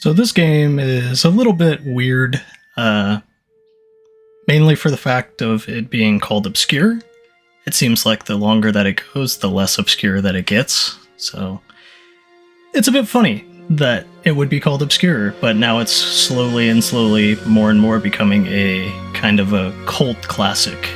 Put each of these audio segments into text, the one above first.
So this game is a little bit weird, mainly for the fact of it being called obscure. It seems like the longer that it goes, the less obscure that it gets. So it's a bit funny that it would be called obscure, but now it's slowly and slowly more and more becoming a kind of a cult classic.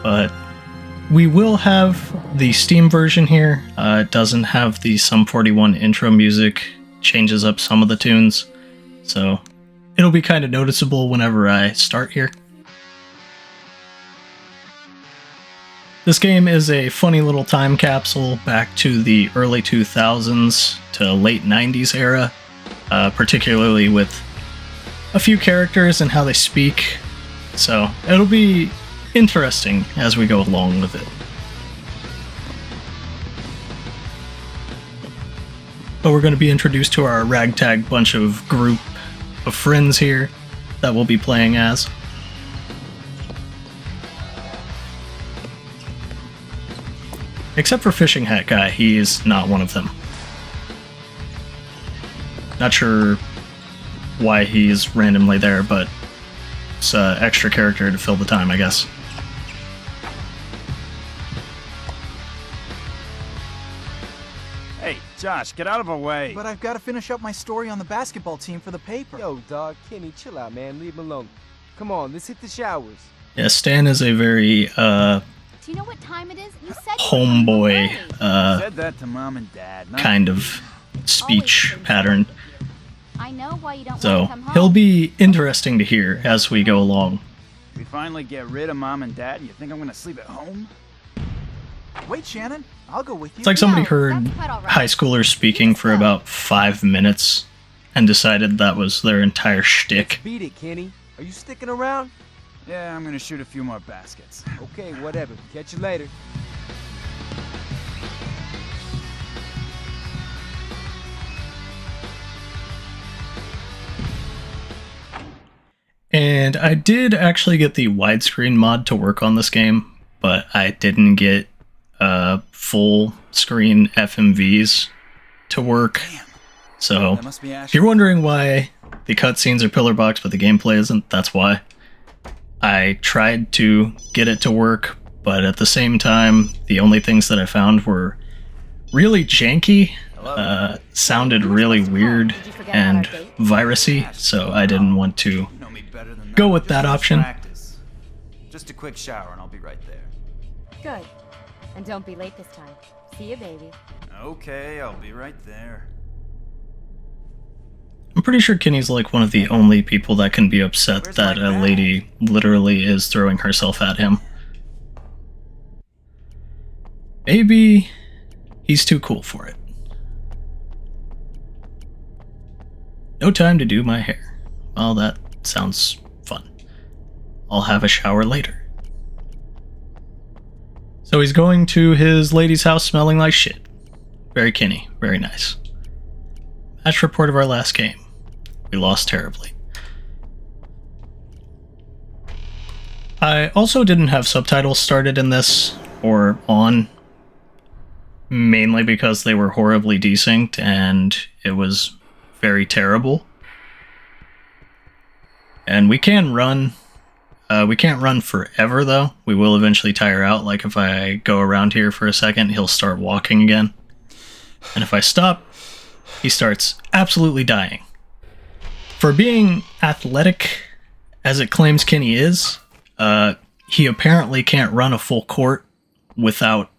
But we will have the Steam version here. It doesn't have the Sum 41 intro music, changes up some of the tunes, so it'll be kind of noticeable whenever I start here. This game is a funny little time capsule back to the early 2000s to late 90s era, particularly with a few characters and how they speak, so it'll be interesting as we go along with it. But we're going to be introduced to our ragtag bunch of group of friends here that we'll be playing as. Except for Fishing Hat Guy, he's not one of them. Not sure why he's randomly there, but it's an extra character to fill the time, I guess. Hey, Josh, get out of our way. But I've got to finish up my story on the basketball team for the paper. Yo, dog, Kenny, chill out, man. Leave him alone. Come on, let's hit the showers. Yeah, Stan is a very, Do you know what time it is? You said homeboy, Said that to Mom and Dad. kind of speech pattern. I know why you don't So, want to come home. he'll be interesting to hear as we go along. We finally get rid of Mom and Dad, and you think I'm gonna sleep at home? Wait, Shannon, I'll go with you. It's like somebody No, heard that's quite all right. high schoolers speaking for about 5 minutes and decided that was their entire shtick. Beat it, Kenny. Are you sticking around? Yeah, I'm gonna shoot a few more baskets. Okay, whatever. Catch you later. And I did actually get the widescreen mod to work on this game, but I didn't get full screen FMVs to work. So That must be if you're wondering why the cutscenes are pillar box but the gameplay isn't, that's why. I tried to get it to work, but at the same time, the only things that I found were really janky, sounded really weird and virusy, so I didn't want to You know me better than that. go with Just that let's option. practice. Just a quick shower, and I'll be right there. Good. And don't be late this time. See you, baby. Okay, I'll be right there. I'm pretty sure Kenny's like one of the only people that can be upset Where's that my a bag? lady literally is throwing herself at him. Maybe he's too cool for it. No time to do my hair. Well, that sounds fun. I'll have a shower later. So he's going to his lady's house smelling like shit. Very Kenny. Very nice. Match report of our last game. We lost terribly. I also didn't have subtitles started in this, or on, mainly because they were horribly desynced and it was very terrible. And we can run. We can't run forever though. We will eventually tire out. Like if I go around here for a second, he'll start walking again. And if I stop, he starts absolutely dying. For being athletic, as it claims Kenny is, he apparently can't run a full court without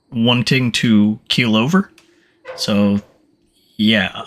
wanting to keel over. So, yeah.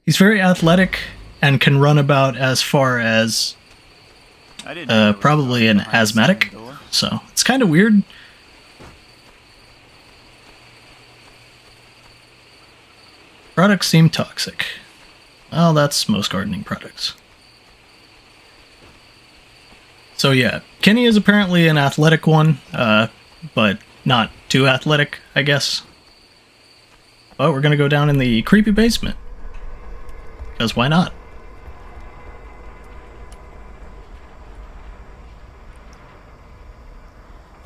He's very athletic and can run about as far as I didn't know there was probably a an behind the asthmatic. sliding door. So, it's kind of weird. Products seem toxic. Well, that's most gardening products. So yeah, Kenny is apparently an athletic one, but not too athletic, I guess. But we're gonna go down in the creepy basement. Because why not?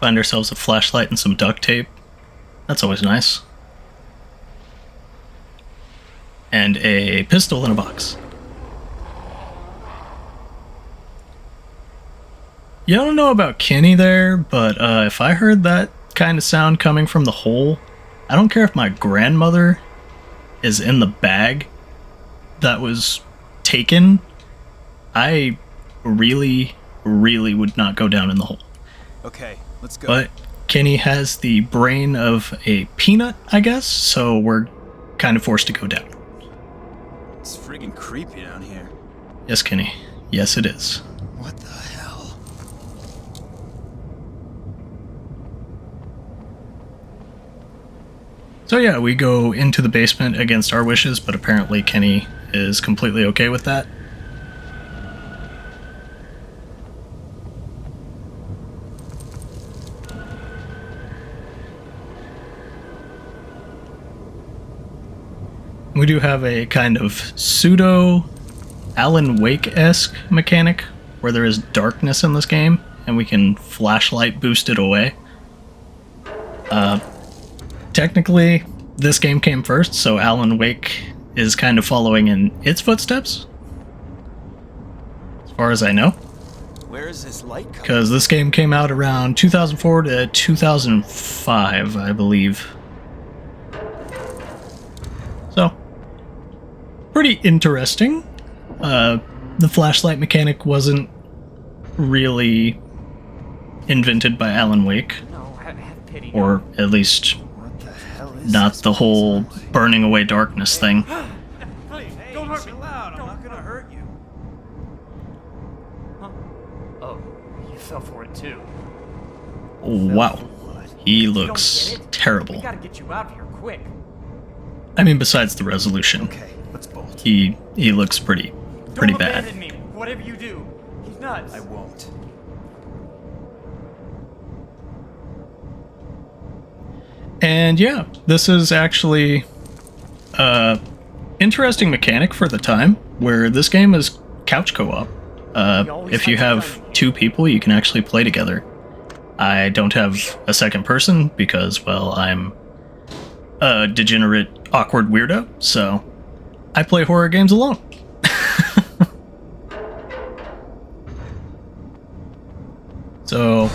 Find ourselves a flashlight and some duct tape. That's always nice. and a pistol in a box. Yeah, I don't know about Kenny there, but if I heard that kind of sound coming from the hole, I don't care if my grandmother is in the bag that was taken, I really would not go down in the hole. Okay, let's go. But Kenny has the brain of a peanut, I guess, so we're kind of forced to go down. It's friggin' creepy down here. Yes, Kenny. Yes, it is. What the hell? So yeah, we go into the basement against our wishes, but apparently Kenny is completely okay with that. We do have a kind of pseudo Alan Wake-esque mechanic where there is darkness in this game and we can flashlight boost it away. Technically, this game came first, so Alan Wake is kind of following in its footsteps, as far as I know. Where is this light coming? Because this game came out around 2004 to 2005, I believe. So, pretty interesting. The flashlight mechanic wasn't really invented by Alan Wake, or at least not the whole burning away darkness thing. Please, don't hurt me loud. I'm not gonna hurt you. Oh, you fell for it too. Wow, he looks terrible. We gotta get you out of here quick. I mean, besides the resolution, Okay, let's bolt. he looks pretty Don't bad. abandon me, whatever you do. He's nuts. I won't. And yeah, this is actually interesting mechanic for the time, where this game is couch co-op. If you have two people, you can actually play together. I don't have a second person because, well, I'm a degenerate, awkward weirdo, so I play horror games alone. So,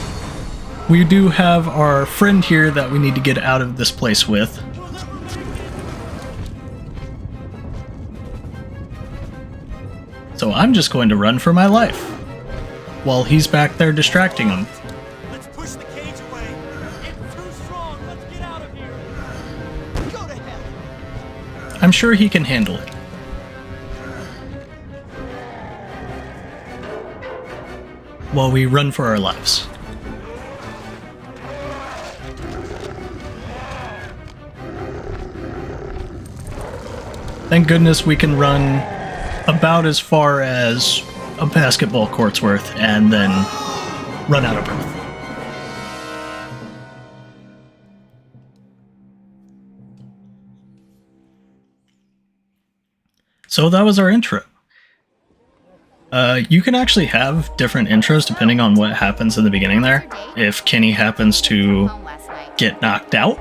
we do have our friend here that we need to get out of this place with. So I'm just going to run for my life, while he's back there distracting him. Let's push the cage away. It's too strong. Let's get out of here. Go to hell! I'm sure he can handle it. While we run for our lives. Thank goodness we can run about as far as a basketball court's worth and then run out of breath. So that was our intro. You can actually have different intros depending on what happens in the beginning there. If Kenny happens to get knocked out,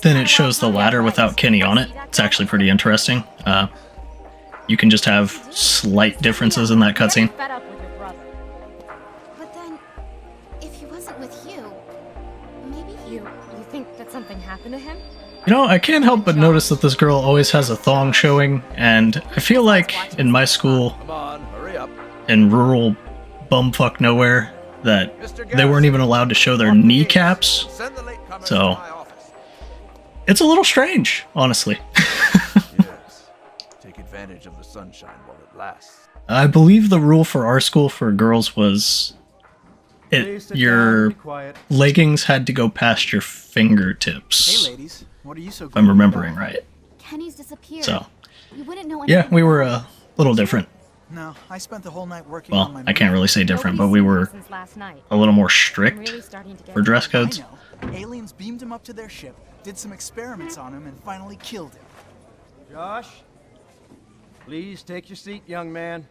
then it shows the ladder without Kenny on it. It's actually pretty interesting. You can just have slight differences in that cutscene. Fed up with your brother. But then, if he wasn't with you, maybe you think that something happened to him? You know, I can't help but notice that this girl always has a thong showing, and I feel like in my school, Come on, hurry up. in rural bumfuck nowhere, that they weren't even allowed to show their kneecaps. Send the latecomers So- to my office. It's a little strange, honestly. Yes. Take advantage of the sunshine while it lasts. I believe the rule for our school for girls was your leggings had to go past your fingertips, Hey, ladies. What are you so if I'm remembering right. Kenny's disappeared. So, You wouldn't know yeah, anything we about were him. a little different. No, I spent the whole night working on my Well, I can't really say different, but we were Since last night. a little more I'm strict really starting to get for dress I codes. know. Aliens beamed him up to their ship, did some experiments on him, and finally killed him. Josh, please take your seat, young man.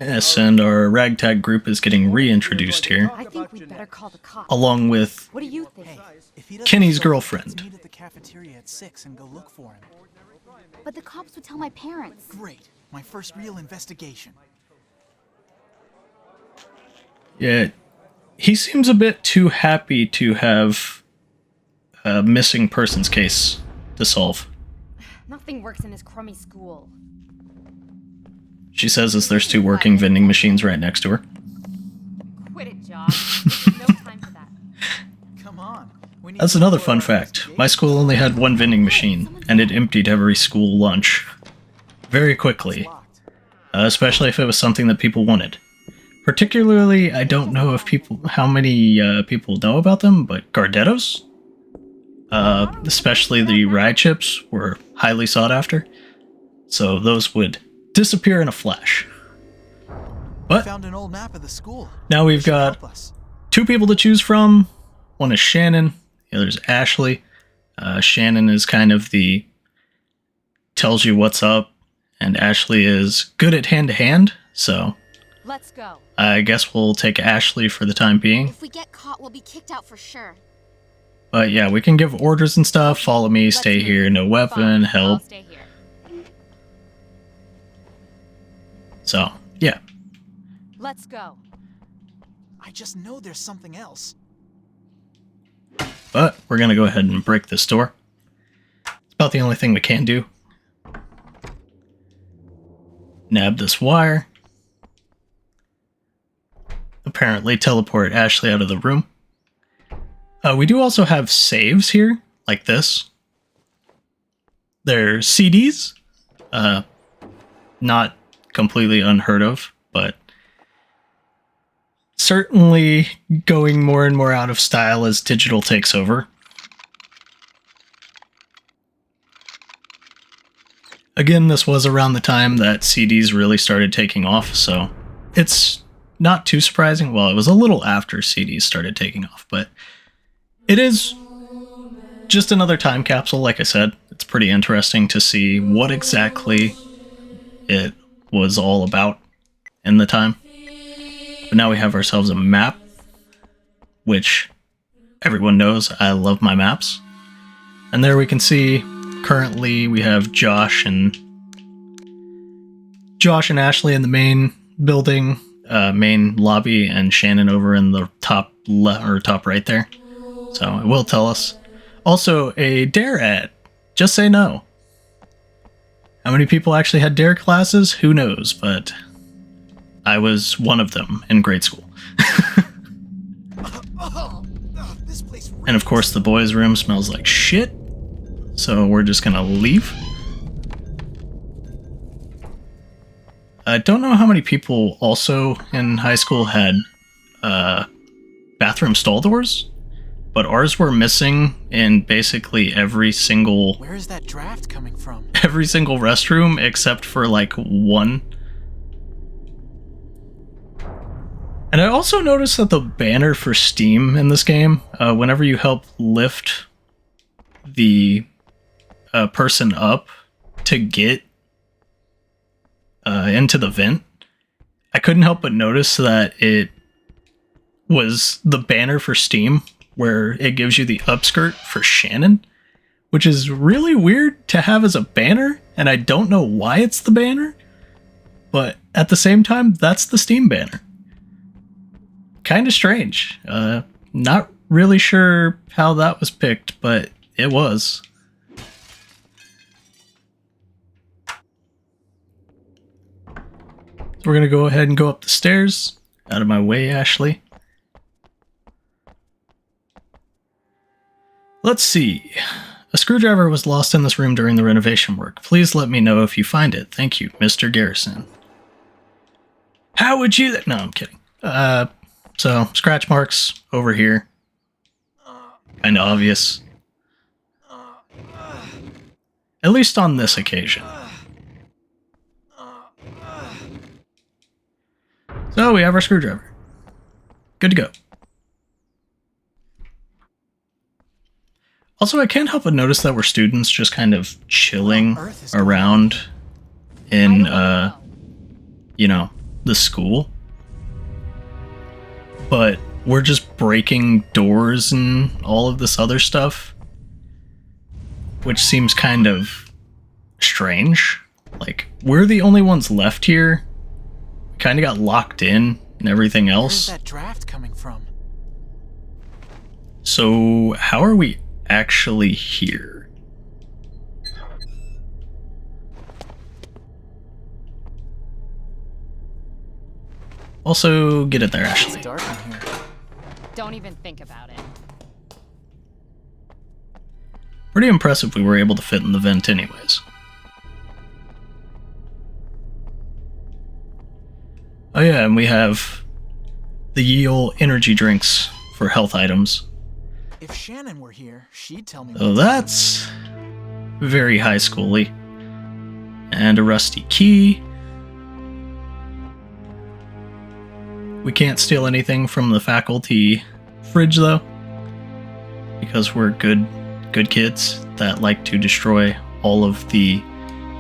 Yes, and our ragtag group is getting reintroduced here, I think we'd better call the cops. along with What do you think? Hey, if he doesn't Kenny's show up, girlfriend. let's meet at the cafeteria at 6 and go look for him. but the cops would tell my parents. Great. My first real investigation. Yeah, he seems a bit too happy to have a missing persons case to solve. Nothing works in this crummy school. She says as there's 2 working vending machines right next to her. Quit it, Josh. There's no time for that. Come on. We need That's to another go fun on fact. investigation. My school only had 1 vending machine, and it emptied every school lunch very quickly, It's locked. especially if it was something that people wanted. Particularly, I don't know if how many people know about them, but Gardettos, especially the rye chips, were highly sought after. So those would disappear in a flash. But Found an old map of the school. now we've Should got help us. 2 people to choose from. One is Shannon, the other is Ashley. Shannon is kind of the tells you what's up, and Ashley is good at hand-to-hand, so Let's go. I guess we'll take Ashley for the time being. If we get caught, we'll be kicked out for sure. But yeah, we can give orders and stuff. Follow me, stay Let's here, move. no weapon, Fine, I'll help. stay here. So, yeah. Let's go. I just know there's something else. But we're gonna go ahead and break this door. It's about the only thing we can do. Nab this wire. Apparently teleport Ashley out of the room. We do also have saves here, like this. They're CDs. Not completely unheard of, but certainly going more and more out of style as digital takes over. Again, this was around the time that CDs really started taking off, so it's not too surprising. Well, it was a little after CDs started taking off, but it is just another time capsule, like I said. It's pretty interesting to see what exactly it was all about in the time. But now we have ourselves a map, which everyone knows I love my maps. And there we can see currently we have Josh and Ashley in the main building, main lobby, and Shannon over in the top left or top right there. So it will tell us. Also, a dare ad. Just say no. How many people actually had dare classes? Who knows, but I was one of them in grade school. This place And of course the boys' room smells like shit, so we're just gonna leave. I don't know how many people also in high school had bathroom stall doors, but ours were missing in basically every single Where is that draft coming from? restroom except for like 1. And I also noticed that the banner for Steam in this game, whenever you help lift the person up to get into the vent, I couldn't help but notice that it was the banner for Steam where it gives you the upskirt for Shannon, which is really weird to have as a banner, and I don't know why it's the banner, but at the same time, that's the Steam banner. Kind of strange. Not really sure how that was picked, but it was. So we're gonna go ahead and go up the stairs. Out of my way, Ashley. Let's see. A screwdriver was lost in this room during the renovation work. Please let me know if you find it. Thank you, Mr. Garrison. How would you... No, I'm kidding. So, scratch marks over here. Kinda obvious. At least on this occasion. So, we have our screwdriver. Good to go. Also, I can't help but notice that we're students just kind of chilling around in, you know, the school. But we're just breaking doors and all of this other stuff, which seems kind of strange. Like, we're the only ones left here. Kind of got locked in and everything Where's else. that draft coming from? So, how are we actually here? Also, get it there, Ashley. It's dark in here. Don't even think about it. Pretty impressive we were able to fit in the vent anyways. Oh yeah, and we have the ye olde energy drinks for health items. If Shannon were here, she'd tell me. So that's very high schooly. And a rusty key. We can't steal anything from the faculty fridge though, because we're good kids that like to destroy all of the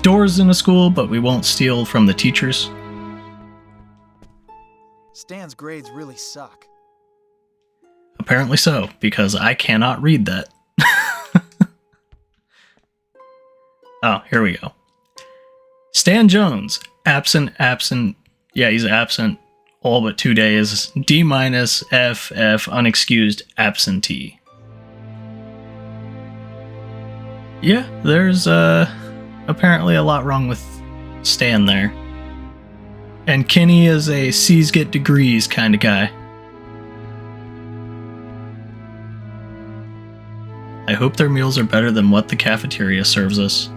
doors in a school, but we won't steal from the teachers. Stan's grades really suck. Apparently so, because I cannot read that. Oh, here we go. Stan Jones, absent. Yeah, he's absent all but 2 days. D-, FF, unexcused absentee. Yeah, there's apparently a lot wrong with Stan there. And Kenny is a C's get degrees kind of guy. I hope their meals are better than what the cafeteria serves us.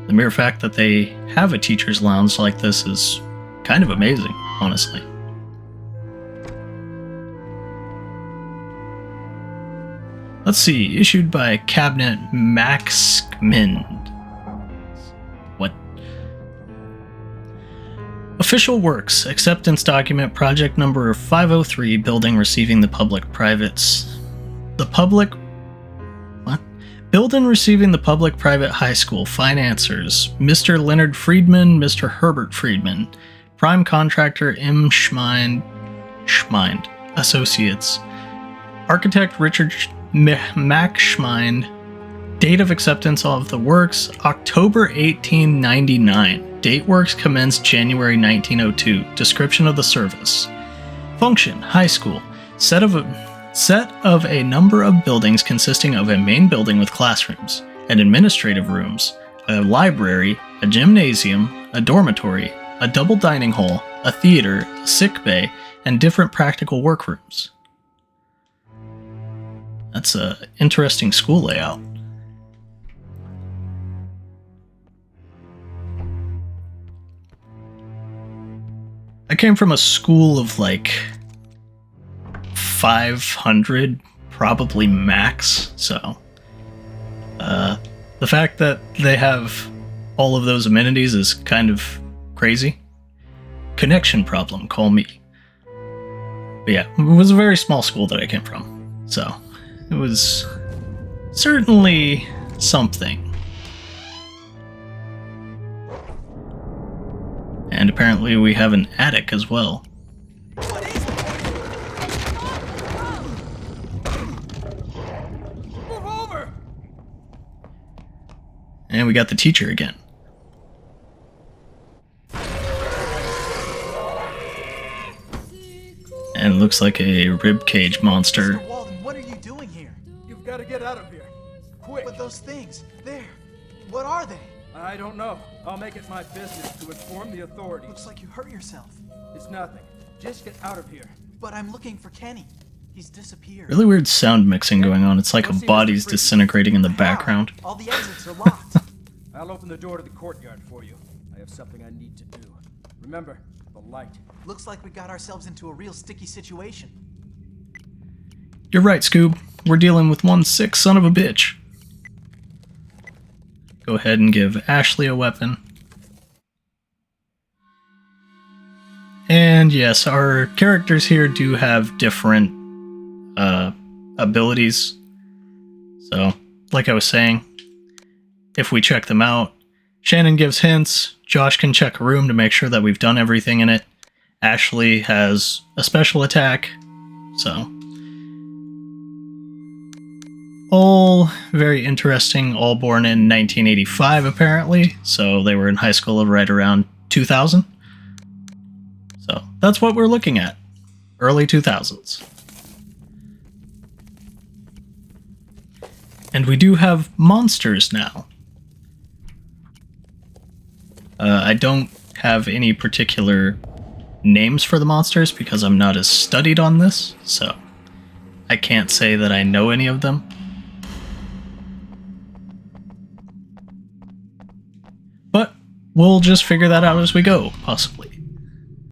The mere fact that they have a teacher's lounge like this is kind of amazing, honestly. Let's see, issued by Cabinet Maxmind. What? Official Works, Acceptance Document, Project Number 503, Building Receiving the Public-Privates. Building Receiving the Public-Private High School. Financers, Mr. Leonard Friedman, Mr. Herbert Friedman. Prime Contractor, M. Schmind Associates. Architect, Richard Mac Schmind. Date of acceptance of the works, October 1899. Date works commenced January 1902. Description of the service. Function, high school. Set of a number of buildings consisting of a main building with classrooms and administrative rooms, a library, a gymnasium, a dormitory, a double dining hall, a theater, a sick bay, and different practical workrooms. That's an interesting school layout. I came from a school of like 500, probably max, so the fact that they have all of those amenities is kind of crazy. Connection problem, call me. But yeah, it was a very small school that I came from, so it was certainly something. And apparently we have an attic as well. Move over! And we got the teacher again. And it looks like a ribcage monster. Mr. Walden, what are you doing here? You've got to get out of here. Quick! But those things, there, what are they? I don't know. I'll make it my business to inform the authorities. Looks like you hurt yourself. It's nothing. Just get out of here. But I'm looking for Kenny. He's disappeared. Really weird sound mixing going on. It's like a Go see body's Mr. Friedman. disintegrating in the How? background. All the exits are locked. I'll open the door to the courtyard for you. I have something I need to do. Remember, the light. Looks like we got ourselves into a real sticky situation. You're right, Scoob. We're dealing with one sick son of a bitch. Go ahead and give Ashley a weapon. And yes, our characters here do have different abilities. So, like I was saying, if we check them out, Shannon gives hints, Josh can check a room to make sure that we've done everything in it. Ashley has a special attack, so. all very interesting, all born in 1985 apparently, so they were in high school right around 2000. So that's what we're looking at, early 2000s. And we do have monsters now. I don't have any particular names for the monsters because I'm not as studied on this, so I can't say that I know any of them. But we'll just figure that out as we go, possibly.